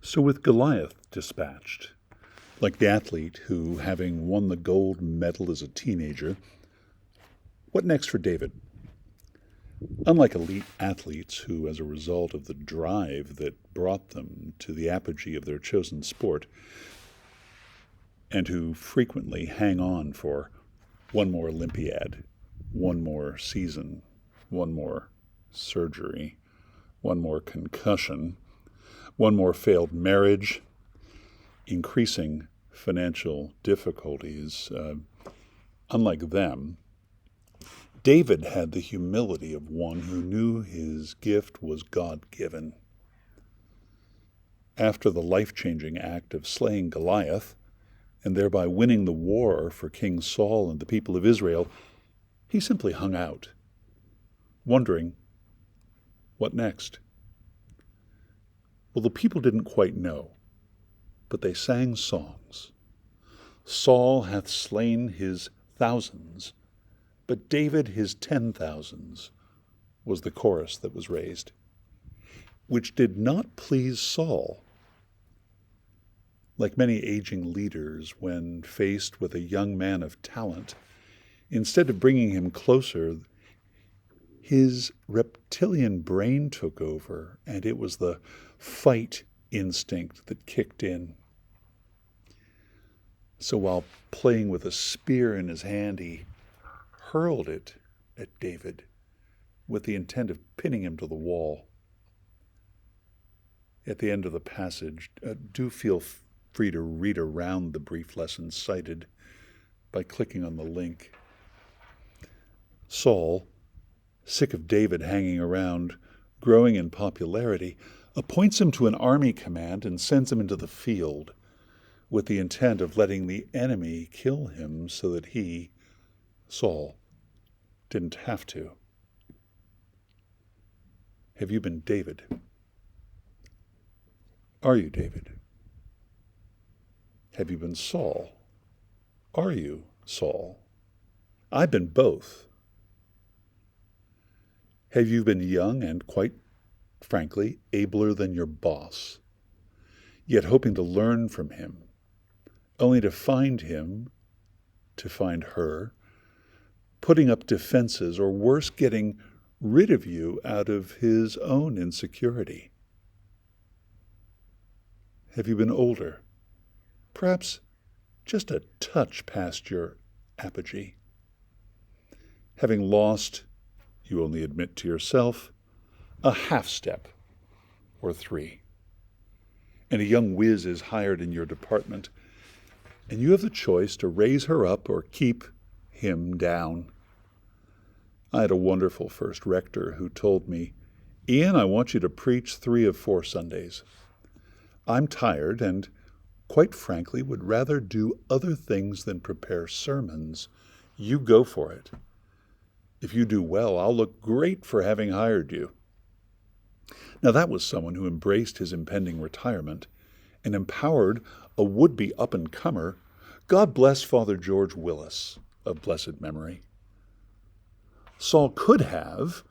So with Goliath dispatched, like the athlete who, having won the gold medal as a teenager, what next for David? Unlike elite athletes who, as a result of the drive that brought them to the apogee of their chosen sport, and who frequently hang on for one more Olympiad, one more season, one more surgery, one more concussion, one more failed marriage, increasing financial difficulties. Unlike them, David had the humility of one who knew his gift was God-given. After the life-changing act of slaying Goliath, and thereby winning the war for King Saul and the people of Israel, he simply hung out, wondering, what next? Well, the people didn't quite know, but they sang songs. Saul hath slain his thousands, but David his 10,000s, was the chorus that was raised, which did not please Saul. Like many aging leaders, when faced with a young man of talent, instead of bringing him closer, his reptilian brain took over, and it was the fight instinct that kicked in. So while playing with a spear in his hand, he hurled it at David with the intent of pinning him to the wall. At the end of the passage, do feel free to read around the brief lesson cited by clicking on the link. Saul, sick of David hanging around, growing in popularity, appoints him to an army command and sends him into the field with the intent of letting the enemy kill him so that he, Saul, didn't have to. Have you been David? Are you David? Have you been Saul? Are you Saul? I've been both. Have you been young and, quite frankly, abler than your boss, yet hoping to learn from him, only to find him, to find her, putting up defenses, or worse, getting rid of you out of his own insecurity? Have you been older, perhaps just a touch past your apogee, having lost, you only admit to yourself, a half step or 3, and a young whiz is hired in your department, and you have the choice to raise her up or keep him down? I had a wonderful first rector who told me, "Ian, I want you to preach 3 of 4 Sundays. I'm tired and, quite frankly, would rather do other things than prepare sermons. You go for it. If you do well, I'll look great for having hired you." Now that was someone who embraced his impending retirement and empowered a would-be up-and-comer. God bless Father George Willis, of blessed memory. Saul could have,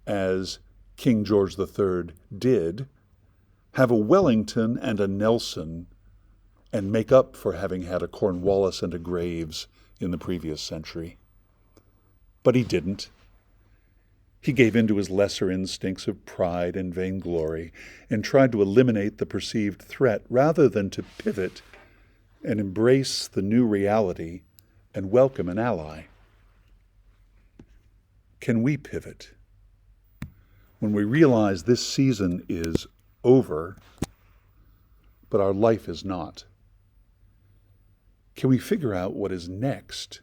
as King George III did, have a Wellington and a Nelson and make up for having had a Cornwallis and a Graves in the previous century. But he didn't. He gave in to his lesser instincts of pride and vainglory and tried to eliminate the perceived threat rather than to pivot and embrace the new reality and welcome an ally. Can we pivot when we realize this season is over, but our life is not? Can we figure out what is next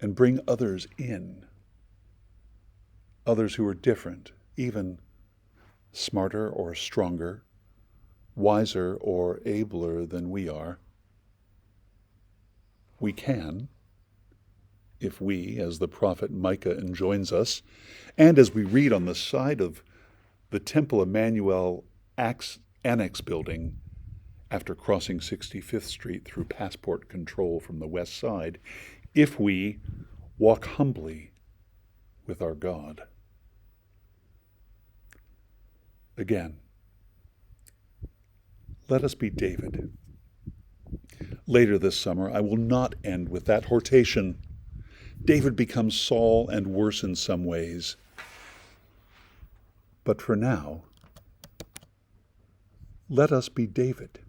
and bring others in? Others who are different, even smarter or stronger, wiser or abler than we are. We can, if we, as the prophet Micah enjoins us, and as we read on the side of the Temple Emmanuel Annex building after crossing 65th Street through passport control from the west side, if we walk humbly with our God. Again, Let us be David. Later this summer, I will not end with that hortation. David becomes Saul and worse in some ways. But for now, let us be David.